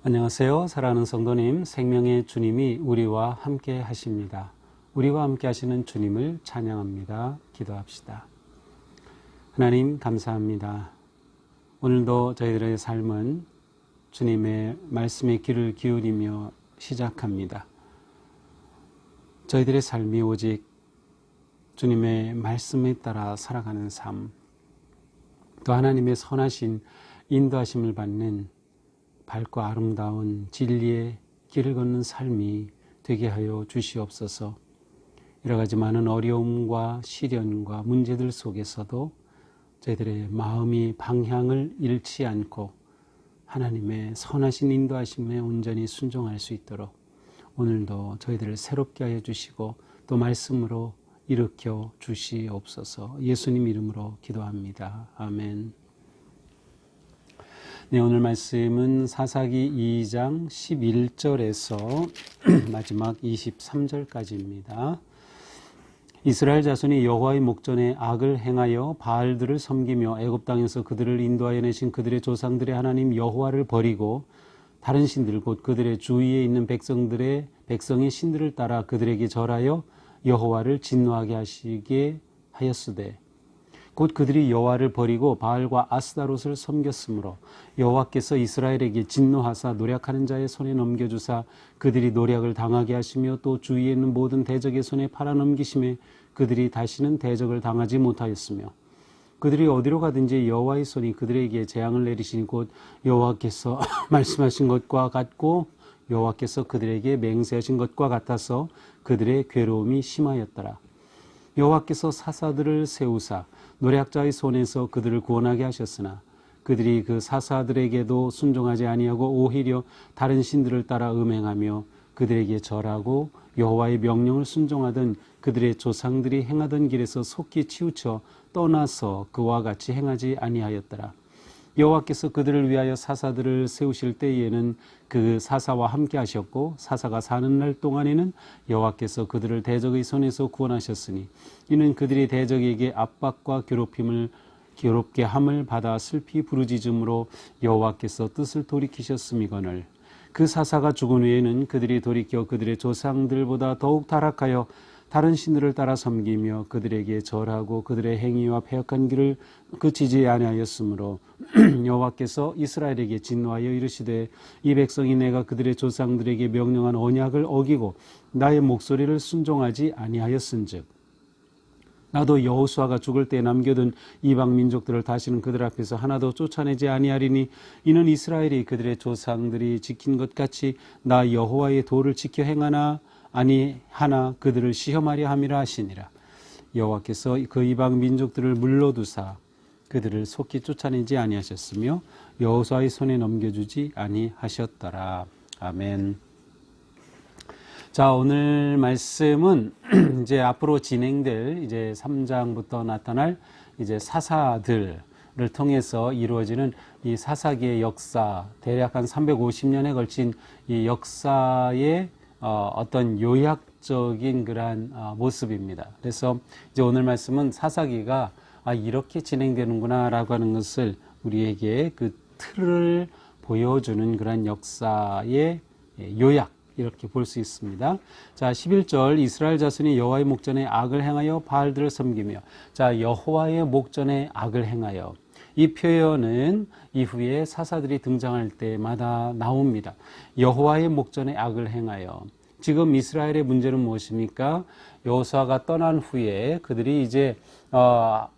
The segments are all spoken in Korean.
안녕하세요. 사랑하는 성도님, 생명의 주님이 우리와 함께 하십니다. 우리와 함께 하시는 주님을 찬양합니다. 기도합시다. 하나님 감사합니다. 오늘도 저희들의 삶은 주님의 말씀에 귀를 기울이며 시작합니다. 저희들의 삶이 오직 주님의 말씀에 따라 살아가는 삶, 또 하나님의 선하신 인도하심을 받는 밝고 아름다운 진리의 길을 걷는 삶이 되게 하여 주시옵소서. 여러 가지 많은 어려움과 시련과 문제들 속에서도 저희들의 마음이 방향을 잃지 않고 하나님의 선하신 인도하심에 온전히 순종할 수 있도록 오늘도 저희들을 새롭게 하여 주시고 또 말씀으로 일으켜 주시옵소서. 예수님 이름으로 기도합니다. 아멘. 네, 오늘 말씀은 사사기 2장 11절에서 마지막 23절까지입니다. 이스라엘 자손이 여호와의 목전에 악을 행하여 바알들을 섬기며 애굽 땅에서 그들을 인도하여 내신 그들의 조상들의 하나님 여호와를 버리고 다른 신들 곧 그들의 주위에 있는 백성의 신들을 따라 그들에게 절하여 여호와를 진노하게 하시게 하였으되 곧 그들이 여호와를 버리고 바알과 아스다롯을 섬겼으므로 여호와께서 이스라엘에게 진노하사 노략하는 자의 손에 넘겨주사 그들이 노략을 당하게 하시며 또 주위에 있는 모든 대적의 손에 팔아넘기심에 그들이 다시는 대적을 당하지 못하였으며 그들이 어디로 가든지 여호와의 손이 그들에게 재앙을 내리시니 곧 여호와께서 말씀하신 것과 같고 여호와께서 그들에게 맹세하신 것과 같아서 그들의 괴로움이 심하였더라. 여호와께서 사사들을 세우사 노략자의 손에서 그들을 구원하게 하셨으나 그들이 그 사사들에게도 순종하지 아니하고 오히려 다른 신들을 따라 음행하며 그들에게 절하고 여호와의 명령을 순종하던 그들의 조상들이 행하던 길에서 속히 치우쳐 떠나서 그와 같이 행하지 아니하였더라. 여호와께서 그들을 위하여 사사들을 세우실 때에는 그 사사와 함께 하셨고 사사가 사는 날 동안에는 여호와께서 그들을 대적의 손에서 구원하셨으니 이는 그들이 대적에게 압박과 괴롭게 함을 받아 슬피 부르짖음으로 여호와께서 뜻을 돌이키셨음이거늘 그 사사가 죽은 후에는 그들이 돌이켜 그들의 조상들보다 더욱 타락하여 다른 신들을 따라 섬기며 그들에게 절하고 그들의 행위와 패역한 길을 그치지 아니하였으므로 여호와께서 이스라엘에게 진노하여 이르시되 이 백성이 내가 그들의 조상들에게 명령한 언약을 어기고 나의 목소리를 순종하지 아니하였은즉 나도 여호수아가 죽을 때 남겨둔 이방 민족들을 다시는 그들 앞에서 하나도 쫓아내지 아니하리니 이는 이스라엘이 그들의 조상들이 지킨 것 같이 나 여호와의 도를 지켜 행하나 아니하나 그들을 시험하려 함이라 하시니라. 여호와께서 그 이방 민족들을 물러두사 그들을 속히 쫓아내지 아니하셨으며 여호수아의 손에 넘겨주지 아니하셨더라. 아멘. 자, 오늘 말씀은 이제 앞으로 진행될 이제 3장부터 나타날 이제 사사들을 통해서 이루어지는 이 사사기의 역사, 대략 한 350년에 걸친 이 역사의 어떤 요약적인 그러한 모습입니다. 그래서 이제 오늘 말씀은 사사기가 이렇게 진행되는구나 라고 하는 것을 우리에게 그 틀을 보여주는 그런 역사의 요약 이렇게 볼 수 있습니다. 자, 11절 이스라엘 자손이 여호와의 목전에 악을 행하여 바알들을 섬기며 자, 여호와의 목전에 악을 행하여 이 표현은 이후에 사사들이 등장할 때마다 나옵니다. 여호와의 목전에 악을 행하여 지금 이스라엘의 문제는 무엇입니까? 여호수아가 떠난 후에 그들이 이제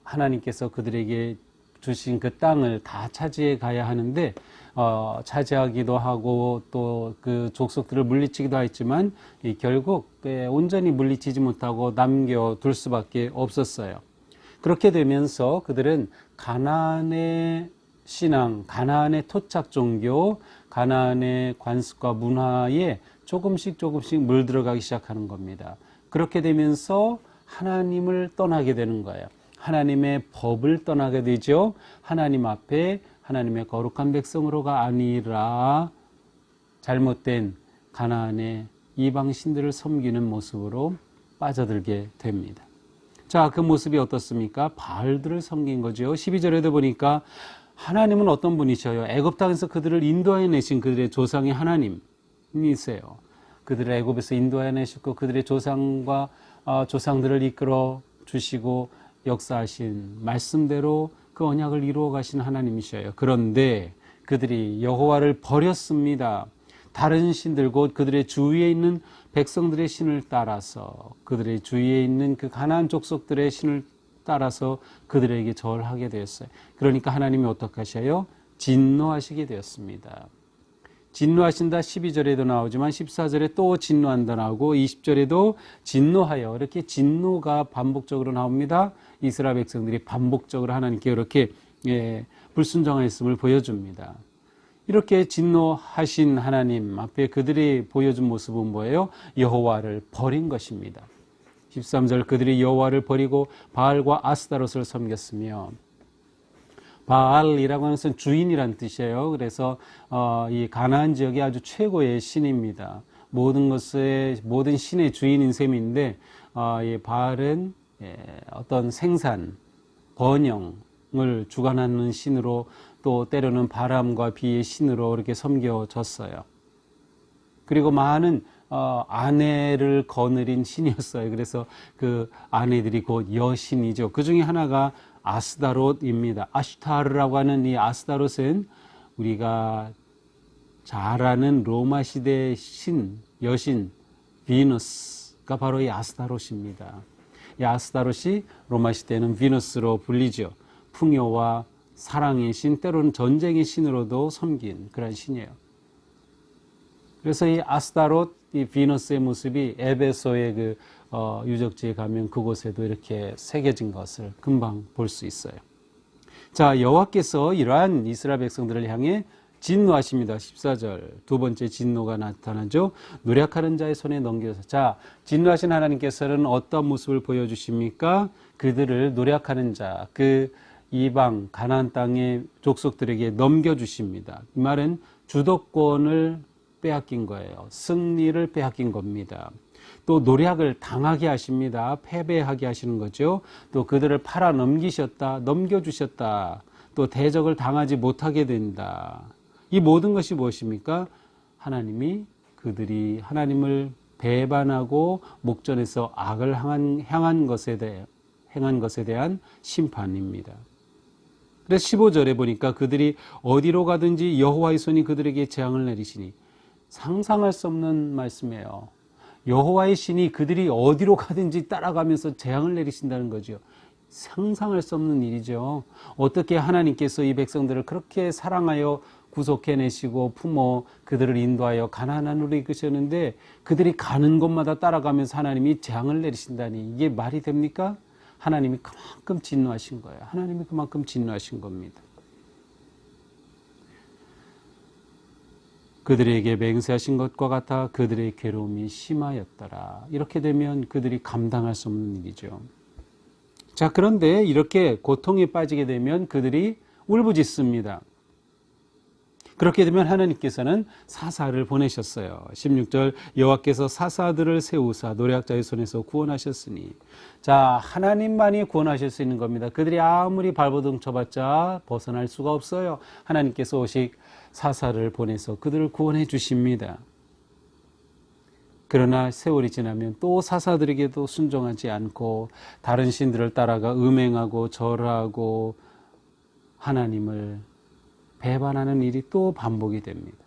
하나님께서 그들에게 주신 그 땅을 다 차지해 가야 하는데 차지하기도 하고 또 그 족속들을 물리치기도 했지만 결국 온전히 물리치지 못하고 남겨둘 수밖에 없었어요. 그렇게 되면서 그들은 가나안의 신앙, 가나안의 토착 종교, 가나안의 관습과 문화에 조금씩 물들어가기 시작하는 겁니다. 그렇게 되면서 하나님을 떠나게 되는 거예요. 하나님의 법을 떠나게 되죠. 하나님 앞에 하나님의 거룩한 백성으로가 아니라 잘못된 가나안의 이방 신들을 섬기는 모습으로 빠져들게 됩니다. 자, 그 모습이 어떻습니까? 바알들을 섬긴 거죠. 12절에도 보니까 하나님은 어떤 분이셔요? 애굽 땅에서 그들을 인도해 내신 그들의 조상의 하나님이세요. 그들을 애굽에서 인도해 내셨고 그들의 조상과 조상들을 이끌어 주시고 역사하신 말씀대로 그 언약을 이루어 가신 하나님이셔요. 그런데 그들이 여호와를 버렸습니다. 다른 신들 곧 그들의 주위에 있는 백성들의 신을 따라서 그들의 주위에 있는 그 가나안 족속들의 신을 따라서 그들에게 절하게 되었어요. 그러니까 하나님이 어떻게 하셔요? 진노하시게 되었습니다. 진노하신다 12절에도 나오지만 14절에 또 진노한다 나오고 20절에도 진노하여 이렇게 진노가 반복적으로 나옵니다. 이스라엘 백성들이 반복적으로 하나님께 이렇게 불순종했음을 보여줍니다. 이렇게 진노하신 하나님 앞에 그들이 보여준 모습은 뭐예요? 여호와를 버린 것입니다. 13절 그들이 여호와를 버리고 바알과 아스타롯을 섬겼으며 바알이라고 하는 것은 주인이란 뜻이에요. 그래서 이 가나안 지역의 아주 최고의 신입니다. 모든 신의 주인인 셈인데 이 바알은 어떤 생산, 번영을 주관하는 신으로 또 때로는 바람과 비의 신으로 이렇게 섬겨졌어요. 그리고 많은 아내를 거느린 신이었어요. 그래서 그 아내들이 곧 여신이죠. 그 중에 하나가 아스다롯입니다. 아슈타르라고 하는 이 아스다롯은 우리가 잘 아는 로마 시대의 여신 비너스가 바로 이 아스다롯입니다. 이 아스다롯이 로마 시대에는 비너스로 불리죠. 풍요와 사랑의 신, 때로는 전쟁의 신으로도 섬긴 그런 신이에요. 그래서 이 아스타롯, 이 비너스의 모습이 에베소의 그 유적지에 가면 그곳에도 이렇게 새겨진 것을 금방 볼 수 있어요. 자, 여호와께서 이러한 이스라엘 백성들을 향해 진노하십니다. 14절 두 번째 진노가 나타나죠. 노력하는 자의 손에 넘겨서. 자, 진노하신 하나님께서는 어떤 모습을 보여주십니까? 그들을 노력하는 자, 그 이방 가나안 땅의 족속들에게 넘겨주십니다. 이 말은 주도권을 빼앗긴 거예요. 승리를 빼앗긴 겁니다. 또 노략을 당하게 하십니다. 패배하게 하시는 거죠. 또 그들을 팔아 넘겨주셨다. 또 대적을 당하지 못하게 된다. 이 모든 것이 무엇입니까? 하나님이 그들이 하나님을 배반하고 목전에서 악을 행한 것에 대한 심판입니다. 그래서 15절에 보니까 그들이 어디로 가든지 여호와의 손이 그들에게 재앙을 내리시니, 상상할 수 없는 말씀이에요. 여호와의 신이 그들이 어디로 가든지 따라가면서 재앙을 내리신다는 거죠. 상상할 수 없는 일이죠. 어떻게 하나님께서 이 백성들을 그렇게 사랑하여 구속해내시고 품어 그들을 인도하여 가나안으로 이끄셨는데 그들이 가는 곳마다 따라가면서 하나님이 재앙을 내리신다니, 이게 말이 됩니까? 하나님이 그만큼 진노하신 거예요. 하나님이 그만큼 진노하신 겁니다. 그들에게 맹세하신 것과 같아 그들의 괴로움이 심하였더라. 이렇게 되면 그들이 감당할 수 없는 일이죠. 자, 그런데 이렇게 고통에 빠지게 되면 그들이 울부짖습니다. 그렇게 되면 하나님께서는 사사를 보내셨어요. 16절 여호와께서 사사들을 세우사 노략자의 손에서 구원하셨으니, 자, 하나님만이 구원하실 수 있는 겁니다. 그들이 아무리 발버둥 쳐봤자 벗어날 수가 없어요. 하나님께서 오직 사사를 보내서 그들을 구원해 주십니다. 그러나 세월이 지나면 또 사사들에게도 순종하지 않고 다른 신들을 따라가 음행하고 절하고 하나님을 배반하는 일이 또 반복이 됩니다.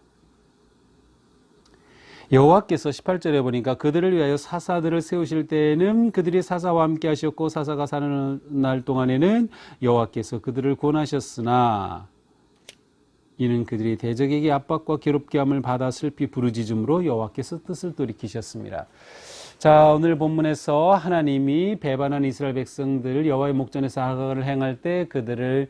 여호와께서 18절에 보니까 그들을 위하여 사사들을 세우실 때에는 그들이 사사와 함께 하셨고 사사가 사는 날 동안에는 여호와께서 그들을 구원하셨으나 이는 그들이 대적에게 압박과 괴롭게 함을 받아 슬피 부르짖음으로 여호와께서 뜻을 돌이키셨습니다. 자, 오늘 본문에서 하나님이 배반한 이스라엘 백성들 여호와의 목전에서 악을 행할 때 그들을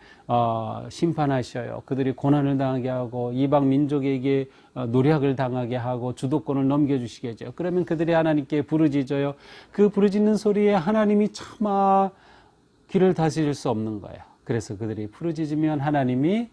심판하셔요. 그들이 고난을 당하게 하고 이방 민족에게 노략을 당하게 하고 주도권을 넘겨주시게 하죠. 그러면 그들이 하나님께 부르짖어요. 그 부르짖는 소리에 하나님이 차마 귀를 다스릴 수 없는 거예요. 그래서 그들이 부르짖으면 하나님이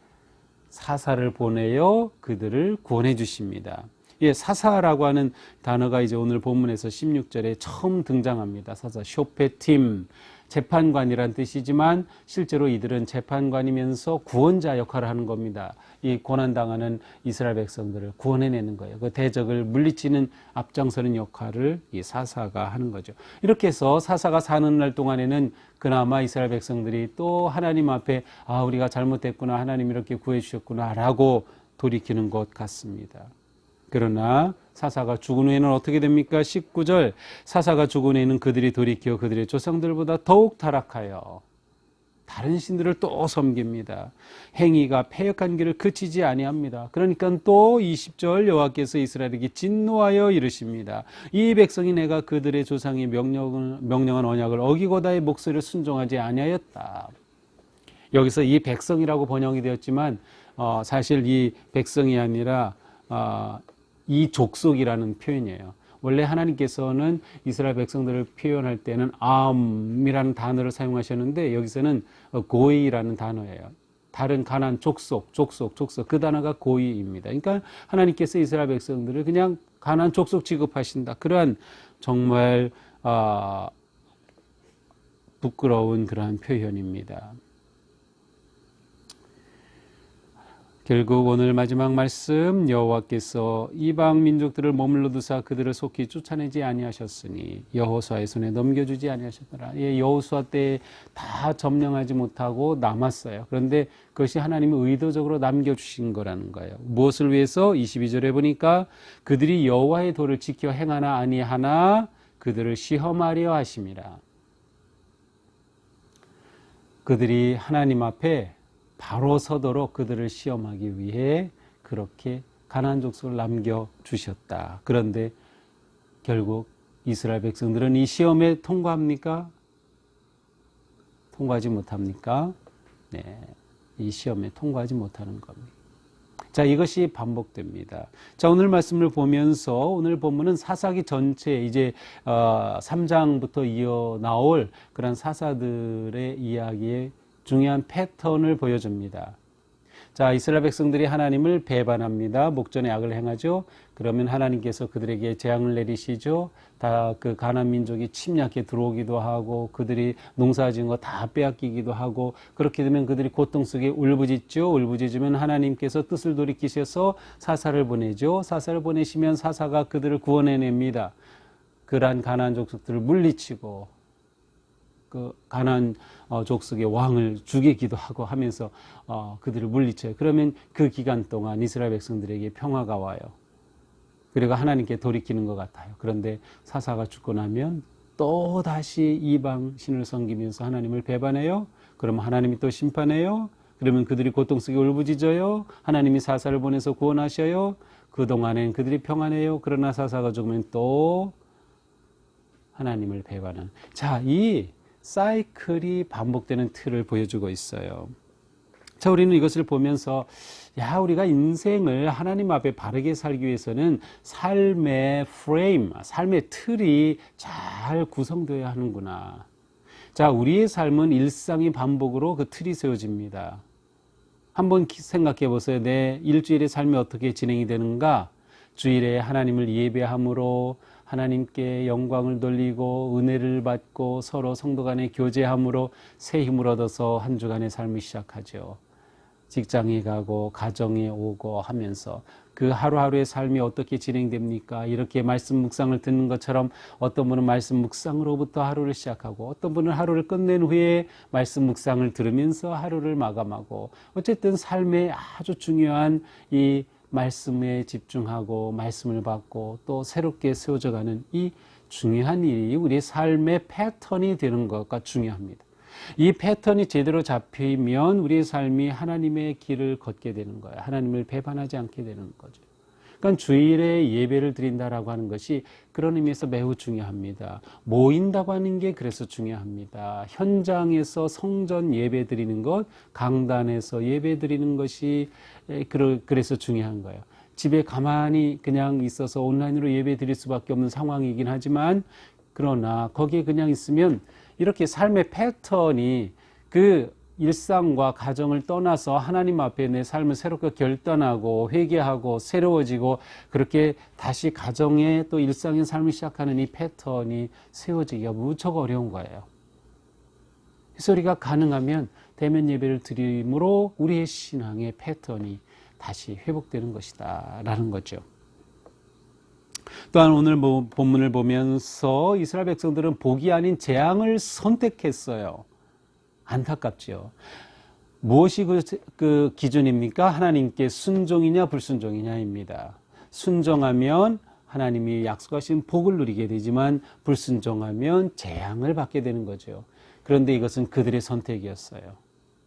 사사를 보내어 그들을 구원해 주십니다. 예, 사사라고 하는 단어가 이제 오늘 본문에서 16절에 처음 등장합니다. 사사, 쇼페팀, 재판관이란 뜻이지만 실제로 이들은 재판관이면서 구원자 역할을 하는 겁니다. 이 고난당하는 이스라엘 백성들을 구원해내는 거예요. 그 대적을 물리치는 앞장서는 역할을 이 사사가 하는 거죠. 이렇게 해서 사사가 사는 날 동안에는 그나마 이스라엘 백성들이 또 하나님 앞에 우리가 잘못했구나, 하나님 이렇게 구해주셨구나 라고 돌이키는 것 같습니다. 그러나 사사가 죽은 후에는 어떻게 됩니까? 19절, 사사가 죽은 후에는 그들이 돌이켜 그들의 조상들보다 더욱 타락하여 다른 신들을 또 섬깁니다. 행위가 패역한 길을 그치지 아니합니다. 그러니까 또 20절, 여호와께서 이스라엘에게 진노하여 이르십니다. 이 백성이 내가 그들의 조상이 명령한 언약을 어기고 다의 목소리를 순종하지 아니하였다. 여기서 이 백성이라고 번역이 되었지만 사실 이 백성이 아니라 이 족속이라는 표현이에요. 원래 하나님께서는 이스라엘 백성들을 표현할 때는 암이라는 단어를 사용하셨는데 여기서는 고이라는 단어예요. 다른 가나안 족속 그 단어가 고이입니다. 그러니까 하나님께서 이스라엘 백성들을 그냥 가나안 족속 취급하신다. 그러한 정말 부끄러운 그러한 표현입니다. 결국 오늘 마지막 말씀, 여호와께서 이방 민족들을 머물러 두사 그들을 속히 쫓아내지 아니하셨으니 여호수아의 손에 넘겨주지 아니하셨더라. 여호수아 때 다 점령하지 못하고 남았어요. 그런데 그것이 하나님이 의도적으로 남겨주신 거라는 거예요. 무엇을 위해서? 22절에 보니까 그들이 여호와의 도를 지켜 행하나 아니하나 그들을 시험하려 하심이라. 그들이 하나님 앞에 바로 서도록 그들을 시험하기 위해 그렇게 가나안 족속을 남겨주셨다. 그런데 결국 이스라엘 백성들은 이 시험에 통과합니까? 통과하지 못합니까? 네, 이 시험에 통과하지 못하는 겁니다. 자, 이것이 반복됩니다. 자, 오늘 말씀을 보면서 오늘 본문은 사사기 전체 이제 3장부터 이어 나올 그런 사사들의 이야기의 중요한 패턴을 보여줍니다. 자, 이스라엘 백성들이 하나님을 배반합니다. 목전에 악을 행하죠. 그러면 하나님께서 그들에게 재앙을 내리시죠. 다 그 가나안 민족이 침략해 들어오기도 하고 그들이 농사지은 거 다 빼앗기기도 하고 그렇게 되면 그들이 고통 속에 울부짖죠. 울부짖으면 하나님께서 뜻을 돌이키셔서 사사를 보내죠. 사사를 보내시면 사사가 그들을 구원해냅니다. 그러한 가나안 족속들을 물리치고 그 가나안 족속의 왕을 죽이기도 하고 하면서 그들을 물리쳐요. 그러면 그 기간 동안 이스라엘 백성들에게 평화가 와요. 그리고 하나님께 돌이키는 것 같아요. 그런데 사사가 죽고 나면 또 다시 이방 신을 섬기면서 하나님을 배반해요. 그러면 하나님이 또 심판해요. 그러면 그들이 고통 속에 울부짖어요. 하나님이 사사를 보내서 구원하셔요. 그동안엔 그들이 평안해요. 그러나 사사가 죽으면 또 하나님을 배반하는. 자, 이 사이클이 반복되는 틀을 보여주고 있어요. 자, 우리는 이것을 보면서 우리가 인생을 하나님 앞에 바르게 살기 위해서는 삶의 프레임, 삶의 틀이 잘 구성되어야 하는구나. 자, 우리의 삶은 일상의 반복으로 그 틀이 세워집니다. 한번 생각해 보세요. 내 일주일의 삶이 어떻게 진행이 되는가? 주일에 하나님을 예배함으로 하나님께 영광을 돌리고 은혜를 받고 서로 성도 간에 교제함으로 새 힘을 얻어서 한 주간의 삶을 시작하죠. 직장에 가고 가정에 오고 하면서 그 하루하루의 삶이 어떻게 진행됩니까? 이렇게 말씀 묵상을 듣는 것처럼 어떤 분은 말씀 묵상으로부터 하루를 시작하고 어떤 분은 하루를 끝낸 후에 말씀 묵상을 들으면서 하루를 마감하고 어쨌든 삶의 아주 중요한 이 말씀에 집중하고 말씀을 받고 또 새롭게 세워져가는 이 중요한 일이 우리 삶의 패턴이 되는 것과 중요합니다. 이 패턴이 제대로 잡히면 우리의 삶이 하나님의 길을 걷게 되는 거예요. 하나님을 배반하지 않게 되는 거죠. 그러니까 주일에 예배를 드린다라고 하는 것이 그런 의미에서 매우 중요합니다. 모인다고 하는 게 그래서 중요합니다. 현장에서 성전 예배 드리는 것, 강단에서 예배 드리는 것이 그래서 중요한 거예요. 집에 가만히 그냥 있어서 온라인으로 예배 드릴 수밖에 없는 상황이긴 하지만 그러나 거기에 그냥 있으면 이렇게 삶의 패턴이 그 일상과 가정을 떠나서 하나님 앞에 내 삶을 새롭게 결단하고 회개하고 새로워지고 그렇게 다시 가정의 또 일상의 삶을 시작하는 이 패턴이 세워지기가 무척 어려운 거예요. 그래서 우리가 가능하면 대면 예배를 드림으로 우리의 신앙의 패턴이 다시 회복되는 것이다 라는 거죠. 또한 오늘 본문을 보면서 이스라엘 백성들은 복이 아닌 재앙을 선택했어요. 안타깝죠. 무엇이 그 기준입니까? 하나님께 순종이냐 불순종이냐입니다. 순종하면 하나님이 약속하신 복을 누리게 되지만 불순종하면 재앙을 받게 되는 거죠. 그런데 이것은 그들의 선택이었어요.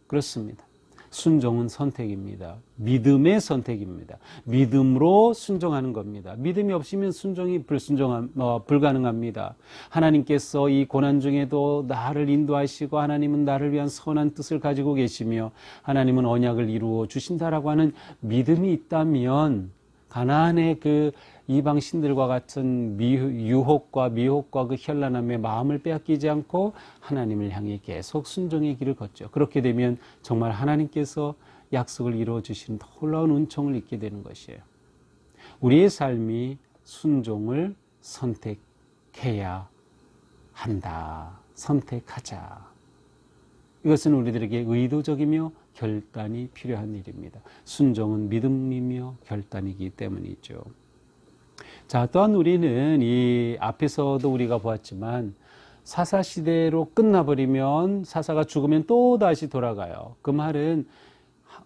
그렇습니다. 순종은 선택입니다. 믿음의 선택입니다. 믿음으로 순종하는 겁니다. 믿음이 없으면 순종이 불가능합니다. 하나님께서 이 고난 중에도 나를 인도하시고 하나님은 나를 위한 선한 뜻을 가지고 계시며 하나님은 언약을 이루어 주신다라고 하는 믿음이 있다면 가나안의 그 이방 신들과 같은 유혹과 미혹과 그 현란함에 마음을 빼앗기지 않고 하나님을 향해 계속 순종의 길을 걷죠. 그렇게 되면 정말 하나님께서 약속을 이루어 주시는 놀라운 은총을 잊게 되는 것이에요. 우리의 삶이 순종을 선택해야 한다. 선택하자. 이것은 우리들에게 의도적이며 결단이 필요한 일입니다. 순종은 믿음이며 결단이기 때문이죠. 자, 또한 우리는 이 앞에서도 우리가 보았지만 사사시대로 끝나버리면 사사가 죽으면 또 다시 돌아가요. 그 말은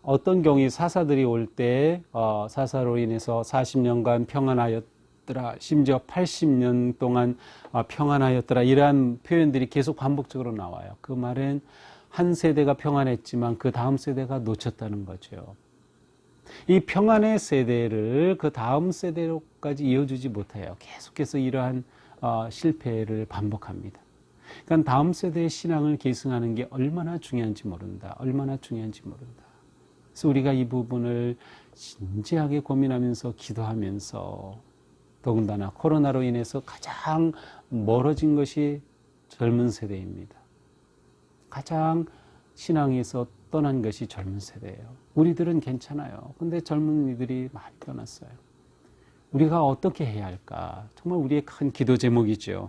어떤 경우 사사들이 올 때 사사로 인해서 40년간 평안하였더라, 심지어 80년 동안 평안하였더라, 이러한 표현들이 계속 반복적으로 나와요. 그 말은 한 세대가 평안했지만 그 다음 세대가 놓쳤다는 거죠. 이 평안의 세대를 그 다음 세대로까지 이어주지 못해요. 계속해서 이러한 실패를 반복합니다. 그러니까 다음 세대의 신앙을 계승하는 게 얼마나 중요한지 모른다. 얼마나 중요한지 모른다. 그래서 우리가 이 부분을 진지하게 고민하면서 기도하면서 더군다나 코로나로 인해서 가장 멀어진 것이 젊은 세대입니다. 가장 신앙에서 떠난 것이 젊은 세대예요. 우리들은 괜찮아요. 근데 젊은이들이 많이 떠났어요. 우리가 어떻게 해야 할까? 정말 우리의 큰 기도 제목이죠.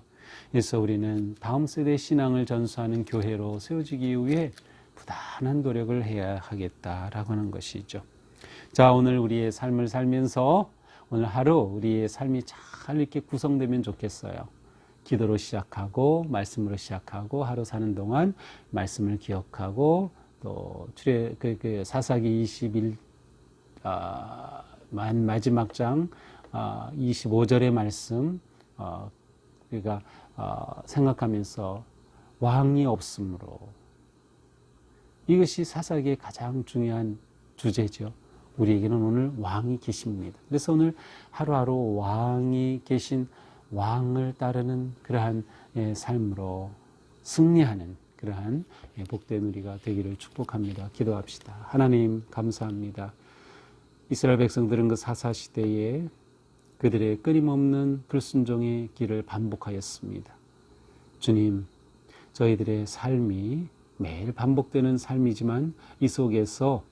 그래서 우리는 다음 세대 신앙을 전수하는 교회로 세워지기 위해 부단한 노력을 해야 하겠다라고 하는 것이죠. 자, 오늘 우리의 삶을 살면서 오늘 하루 우리의 삶이 잘 이렇게 구성되면 좋겠어요. 기도로 시작하고 말씀으로 시작하고 하루 사는 동안 말씀을 기억하고 또 사사기 21 마지막 장 25절의 말씀 우리가 생각하면서 왕이 없으므로 이것이 사사기의 가장 중요한 주제죠. 우리에게는 오늘 왕이 계십니다. 그래서 오늘 하루하루 왕이 계신 왕을 따르는 그러한 삶으로 승리하는 그러한 복된 우리가 되기를 축복합니다. 기도합시다. 하나님 감사합니다. 이스라엘 백성들은 그 사사시대에 그들의 끊임없는 불순종의 길을 반복하였습니다. 주님, 저희들의 삶이 매일 반복되는 삶이지만 이 속에서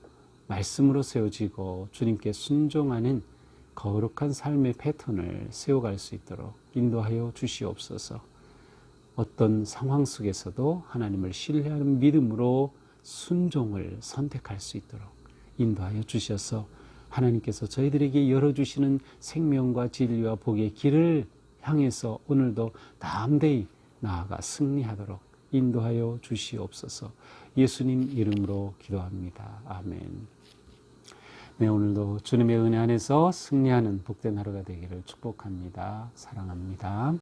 말씀으로 세워지고 주님께 순종하는 거룩한 삶의 패턴을 세워갈 수 있도록 인도하여 주시옵소서. 어떤 상황 속에서도 하나님을 신뢰하는 믿음으로 순종을 선택할 수 있도록 인도하여 주셔서 하나님께서 저희들에게 열어주시는 생명과 진리와 복의 길을 향해서 오늘도 담대히 나아가 승리하도록 인도하여 주시옵소서. 예수님 이름으로 기도합니다. 아멘. 네, 오늘도 주님의 은혜 안에서 승리하는 복된 하루가 되기를 축복합니다. 사랑합니다.